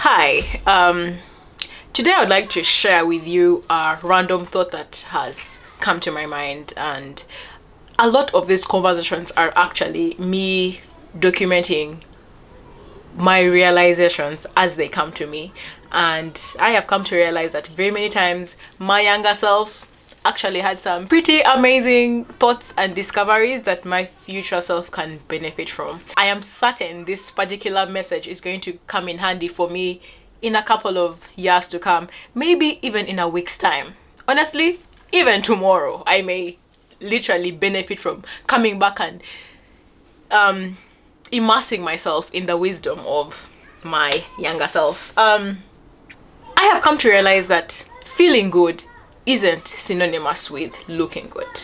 Hi, today I would like to share with you a random thought that has come to my mind, and a lot of these conversations are actually me documenting my realizations as they come to me. And I have come to realize that very many times my younger self actually had some pretty amazing thoughts and discoveries that my future self can benefit from. I am certain this particular message is going to come in handy for me in a couple of years to come, maybe even in a week's time. Honestly, even tomorrow, I may literally benefit from coming back and immersing myself in the wisdom of my younger self. I have come to realize that feeling good isn't synonymous with looking good.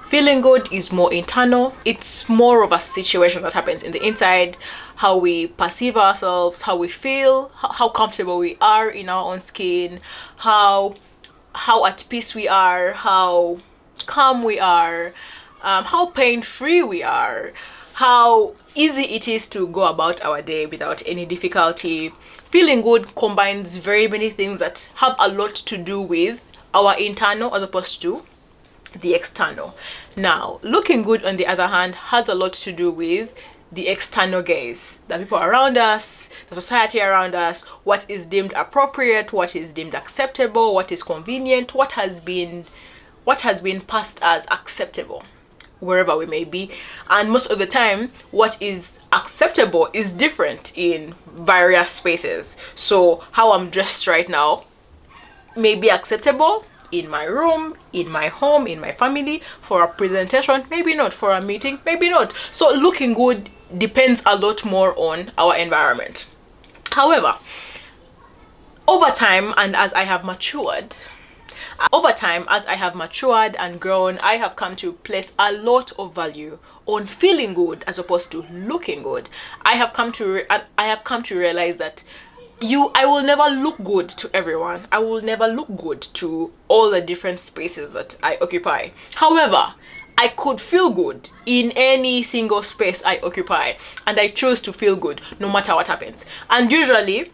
Feeling good is more internal. It's more of a situation that happens in the inside, how we perceive ourselves, how we feel, how comfortable we are in our own skin, how at peace we are, how calm we are, how pain-free we are, how easy it is to go about our day without any difficulty. Feeling good combines very many things that have a lot to do with our internal as opposed to the external. Now, looking good, on the other hand, has a lot to do with the external gaze, the people around us, the society around us, what is deemed appropriate, what is deemed acceptable, what is convenient, what has been passed as acceptable wherever we may be. And most of the time, what is acceptable is different in various spaces. So how I'm dressed right now may be acceptable in my room, in my home, in my family, for a presentation, maybe not, for a meeting, maybe not. So looking good depends a lot more on our environment. However, over time and as I have matured and grown, I have come to place a lot of value on feeling good as opposed to looking good. I have come to realize that I will never look good to everyone. I will never look good to all the different spaces that I occupy. However, I could feel good in any single space I occupy, and I choose to feel good no matter what happens. And usually,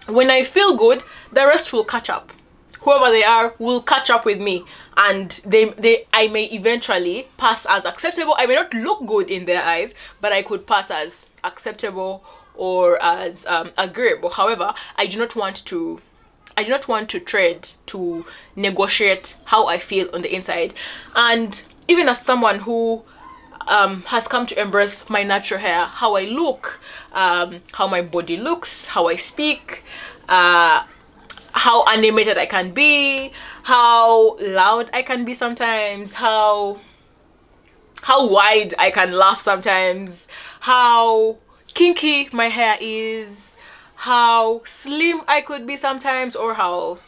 when I feel good, the rest will catch up. Whoever they are will catch up with me, and I may eventually pass as acceptable. I may not look good in their eyes, but I could pass as acceptable or as agreeable. However, I do not want to trade, to negotiate how I feel on the inside. And even as someone who has come to embrace my natural hair, how I look, how my body looks, how I speak, how animated I can be, how loud I can be sometimes, how wide I can laugh sometimes, how kinky my hair is, how slim I could be sometimes, or how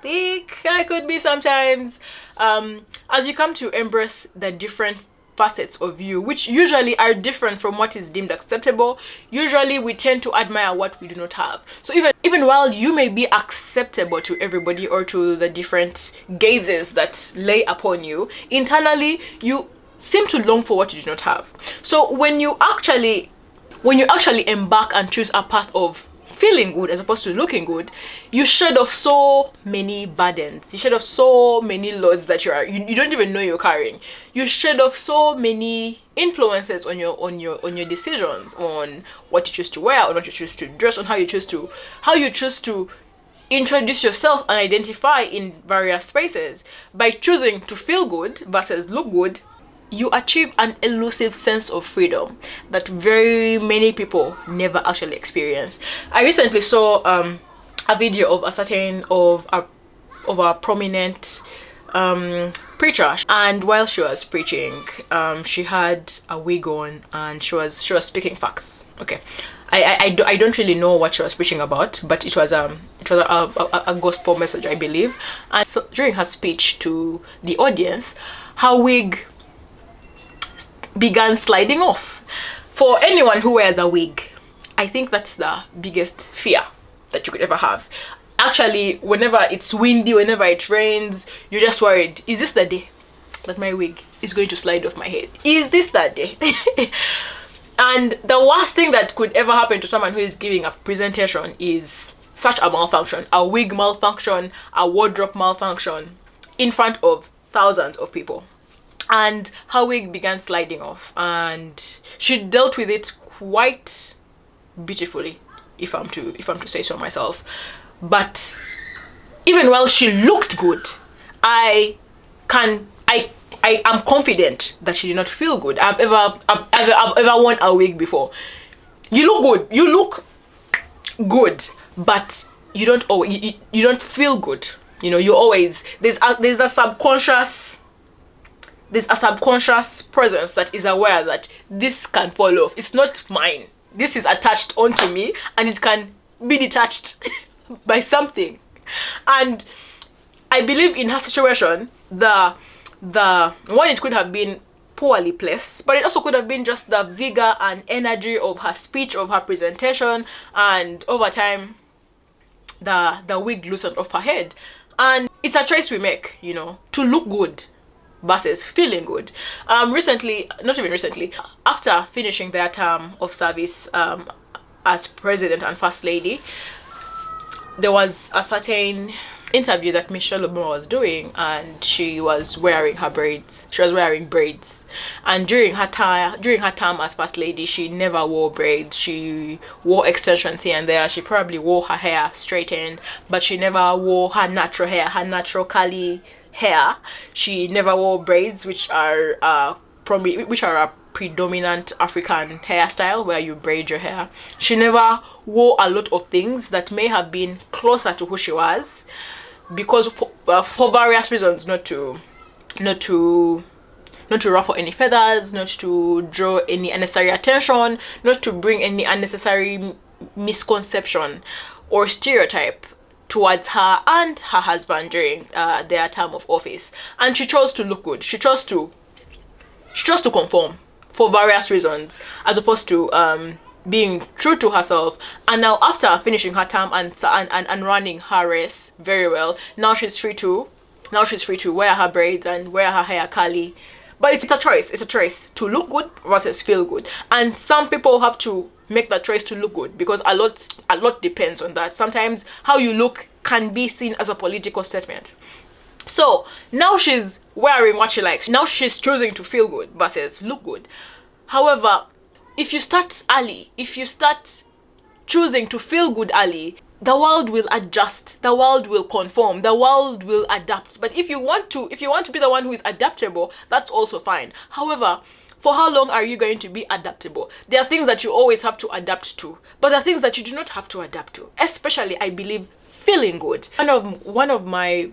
thick I could be sometimes. As you come to embrace the different facets of you, which usually are different from what is deemed acceptable, usually we tend to admire what we do not have. So even while you may be acceptable to everybody or to the different gazes that lay upon you, internally you seem to long for what you do not have. So when you actually embark and choose a path of feeling good as opposed to looking good, you shed off so many burdens. You shed off so many loads that you don't even know you're carrying. You shed off so many influences on your decisions, on what you choose to wear, on what you choose to dress, on how you choose to introduce yourself and identify in various spaces. By choosing to feel good versus look good, you achieve an elusive sense of freedom that very many people never actually experience. I recently saw a video of a prominent preacher, and while she was preaching, she had a wig on and she was speaking facts. Okay, I don't really know what she was preaching about, but it was a gospel message, I believe. And so during her speech to the audience, her wig began sliding off. For anyone who wears a wig, I think that's the biggest fear that you could ever have. Actually, whenever it's windy, whenever it rains, you're just worried, is this the day that my wig is going to slide off my head? Is this that day? And the worst thing that could ever happen to someone who is giving a presentation is such a malfunction, a wig malfunction, a wardrobe malfunction in front of thousands of people. And her wig began sliding off, and she dealt with it quite beautifully, if I'm to say so myself. But even while she looked good, I am confident that she did not feel good. I've ever worn a wig before. You look good, but you don't feel good. You know, you always, there's a subconscious presence that is aware that this can fall off. It's not mine. This is attached onto me, and it can be detached by something. And I believe in her situation, the one, it could have been poorly placed, but it also could have been just the vigor and energy of her speech, of her presentation, and over time the wig loosened off her head. And it's a choice we make, you know, to look good versus feeling good. Not even recently, after finishing their term of service as president and first lady, there was a certain interview that Michelle Obama was doing, and she was wearing her braids. She was wearing braids, and during her term as first lady, she never wore braids. She wore extensions here and there. She probably wore her hair straightened, but she never wore her natural hair, her natural curly hair. She never wore braids, which are a predominant African hairstyle where you braid your hair. She never wore a lot of things that may have been closer to who she was, because for various reasons, not to ruffle any feathers, not to draw any unnecessary attention, not to bring any unnecessary misconception or stereotype towards her and her husband during their term of office. And she chose to look good. She chose to conform for various reasons, as opposed to being true to herself. And now, after finishing her term and running her race very well, now she's free to wear her braids and wear her hair curly. But it's a choice. It's a choice to look good versus feel good. And some people have to make that choice to look good, because a lot depends on that. Sometimes how you look can be seen as a political statement. So now she's wearing what she likes. Now she's choosing to feel good versus look good. However, if you start early, if you start choosing to feel good early, the world will adjust, the world will conform, the world will adapt. But if you want to be the one who is adaptable, that's also fine. However, for how long are you going to be adaptable? There are things that you always have to adapt to, but there are things that you do not have to adapt to. Especially, I believe, feeling good. One of my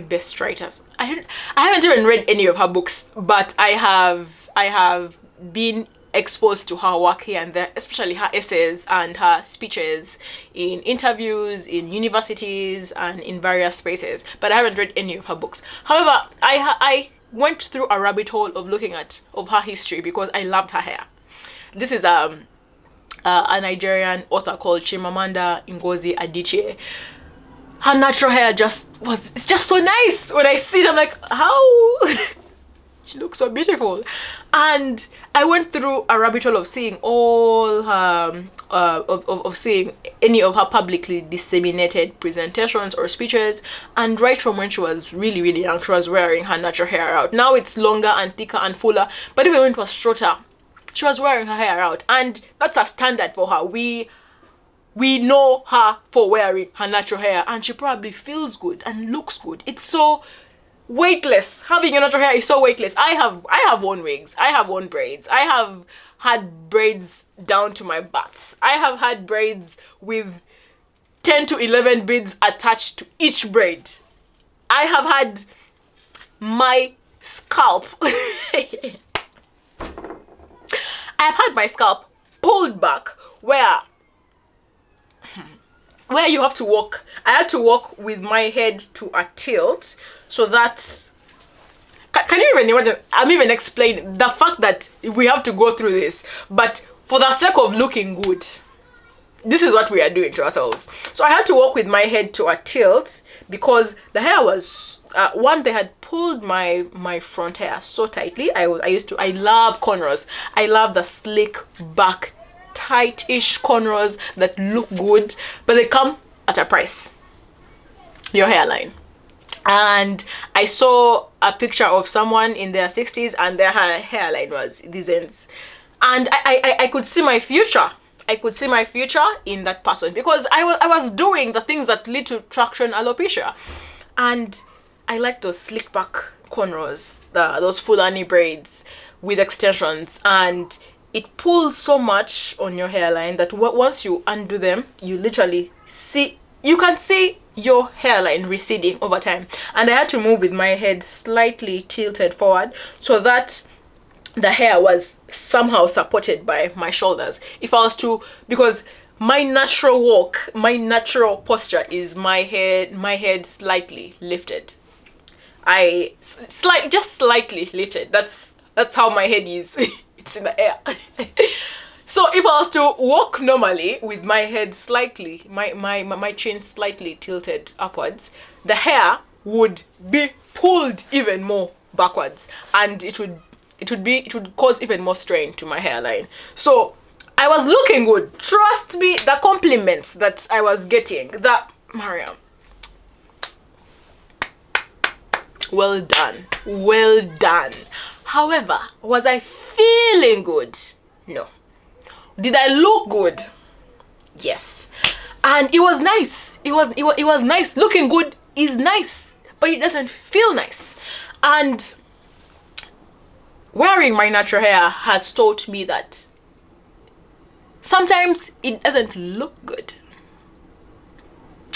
best writers. I haven't even read any of her books, but I have been exposed to her work here and there, especially her essays and her speeches in interviews, in universities, and in various spaces. But I haven't read any of her books. However, I went through a rabbit hole of looking at her history because I loved her hair. This is a Nigerian author called Chimamanda Ngozi Adichie. Her natural hair it's just so nice. When I see it, I'm like, how? She looks so beautiful. And I went through a rabbit hole of seeing all her of seeing any of her publicly disseminated presentations or speeches. And right from when she was really, really young, she was wearing her natural hair out. Now it's longer and thicker and fuller, but even when it was shorter, she was wearing her hair out. And that's a standard for her. We know her for wearing her natural hair, and she probably feels good and looks good. It's so weightless. Having your natural hair is so weightless. I have worn wigs. I have worn braids. I have had braids down to my butts. I have had braids with 10 to 11 beads attached to each braid. I have had my scalp I have had my scalp pulled back where you have to walk. I had to walk with my head to a tilt, so that can you even imagine? I'm even explaining the fact that we have to go through this, but for the sake of looking good, this is what we are doing to ourselves. So I had to walk with my head to a tilt because the hair was they had pulled my front hair so tightly. I love cornrows. I love the slick back, tight-ish cornrows that look good, but they come at a price. Your hairline. And I saw a picture of someone in their 60s and their hairline was these ends. And I could see my future. I could see my future in that person because I was doing the things that lead to traction alopecia. And I like those slick back cornrows, those Fulani braids with extensions, and it pulls so much on your hairline that once you undo them, you can see your hairline receding over time. And I had to move with my head slightly tilted forward so that the hair was somehow supported by my shoulders. If I was to, because my natural walk, my natural posture is my head slightly lifted. Just slightly lifted. That's how my head is. It's in the air. So if I was to walk normally with my head slightly, my chin slightly tilted upwards, the hair would be pulled even more backwards, and it would cause even more strain to my hairline. So I was looking good. Trust me, the compliments that I was getting, Mariam, well done, well done. However, was I feeling good? No. Did I look good? Yes. And it was nice. It was nice. Looking good is nice, but it doesn't feel nice. And wearing my natural hair has taught me that sometimes it doesn't look good.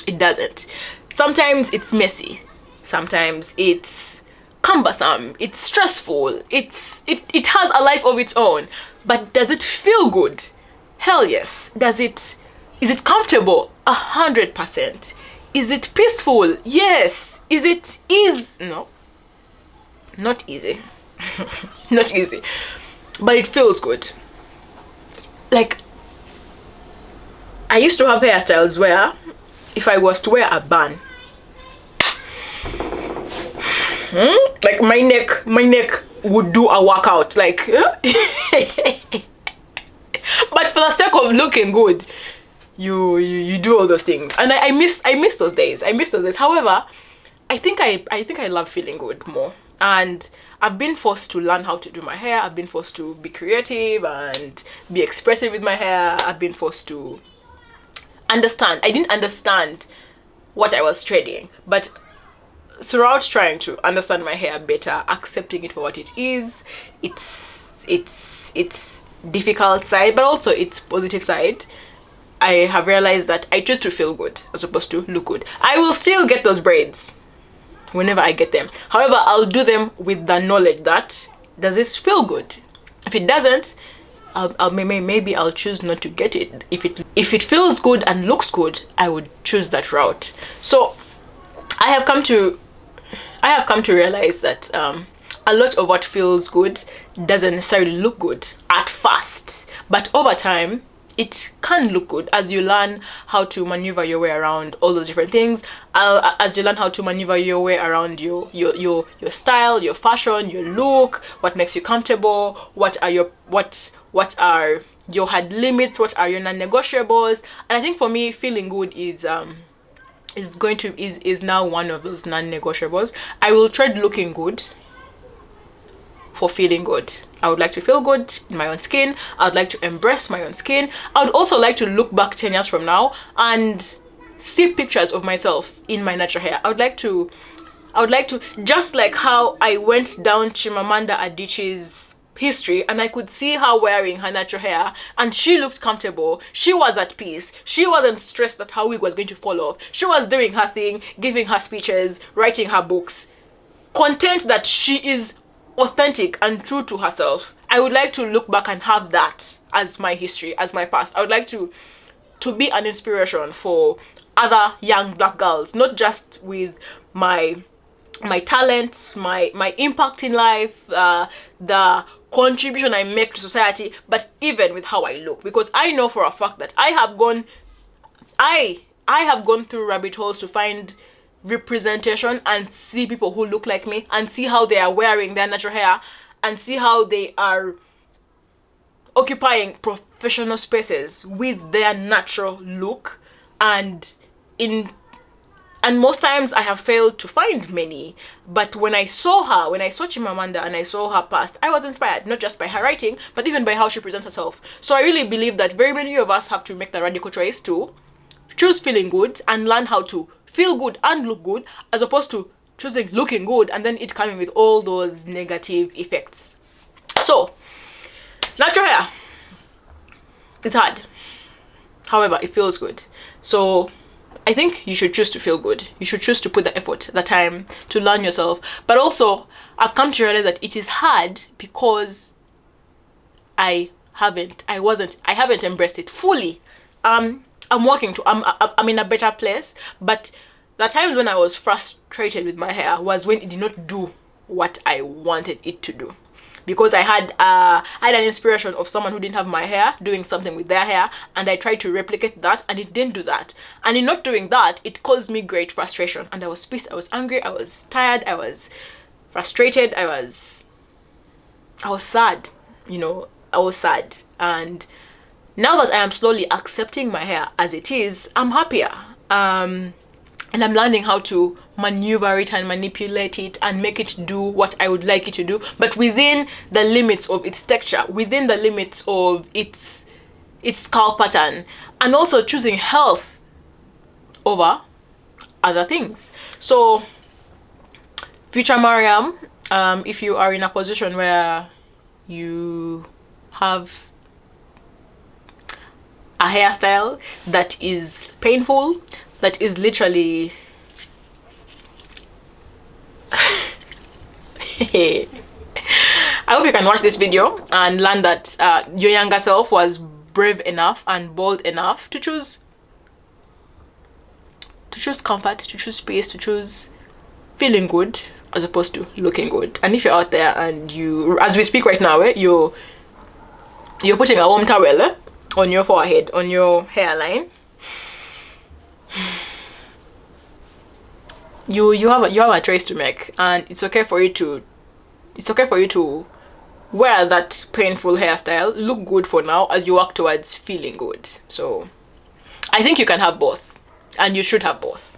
It doesn't. Sometimes it's messy. Sometimes it's cumbersome. It's stressful. It has a life of its own. But does it feel good? Hell yes. Is it comfortable? 100%. Is it peaceful? Yes. No. Not easy. Not easy. But it feels good. Like, I used to have hairstyles where if I was to wear a bun, like my neck would do a workout, like but for the sake of looking good, you do all those things. And I miss those days. However, I think I love feeling good more. And I've been forced to learn how to do my hair. I've been forced to be creative and be expressive with my hair. I've been forced to understand. I didn't understand what I was trading, but throughout trying to understand my hair better, accepting it for what it is, its difficult side, but also its positive side, I have realized that I choose to feel good as opposed to look good. I will still get those braids whenever I get them. However, I'll do them with the knowledge that, does this feel good? If it doesn't, maybe I'll choose not to get it. If it feels good and looks good, I would choose that route. So I have come to realize that a lot of what feels good doesn't necessarily look good at first, but over time it can look good as you learn how to maneuver your way around all those different things. As you learn how to maneuver your way around your style, your fashion, your look, what makes you comfortable, what are your hard limits, what are your non-negotiables. And I think for me, feeling good is now one of those non-negotiables. I will trade looking good for feeling good. I would like to feel good in my own skin. I would like to embrace my own skin. I would also like to look back 10 years from now and see pictures of myself in my natural hair. I would like to, just like how I went down Chimamanda Adichie's history and I could see her wearing her natural hair and she looked comfortable. She was at peace. She wasn't stressed that her wig was going to fall off. She was doing her thing, giving her speeches, writing her books, content that she is authentic and true to herself. I would like to look back and have that as my history, as my past. I would like to be an inspiration for other young black girls, not just with my talent, my impact in life, the contribution I make to society, but even with how I look, because I know for a fact that I have gone through rabbit holes to find representation and see people who look like me and see how they are wearing their natural hair and see how they are occupying professional spaces with their natural look. And most times I have failed to find many, but when I saw Chimamanda and I saw her past, I was inspired, not just by her writing, but even by how she presents herself. So I really believe that very many of us have to make the radical choice to choose feeling good and learn how to feel good and look good, as opposed to choosing looking good and then it coming with all those negative effects. So, natural hair, it's hard. However, it feels good. So I think you should choose to feel good. You should choose to put the effort, the time to learn yourself. But also, I've come to realize that it is hard because I haven't embraced it fully. I'm in a better place, but the times when I was frustrated with my hair was when it did not do what I wanted it to do. Because I had an inspiration of someone who didn't have my hair doing something with their hair, and I tried to replicate that and it didn't do that. And in not doing that, it caused me great frustration, and I was pissed, I was angry, I was tired, I was frustrated, I was sad, I was sad. And now that I am slowly accepting my hair as it is, I'm happier. And I'm learning how to maneuver it and manipulate it and make it do what I would like it to do, but within the limits of its texture, within the limits of its scalp pattern, and also choosing health over other things. So, future Mariam, if you are in a position where you have a hairstyle that is painful, that is literally I hope you can watch this video and learn that your younger self was brave enough and bold enough to choose comfort, to choose space, to choose feeling good as opposed to looking good. And if you're out there and you, as we speak right now, you're putting a warm towel on your forehead, on your hairline, you have a choice to make, and it's okay for you to wear that painful hairstyle, look good for now as you work towards feeling good. So I think you can have both, and you should have both.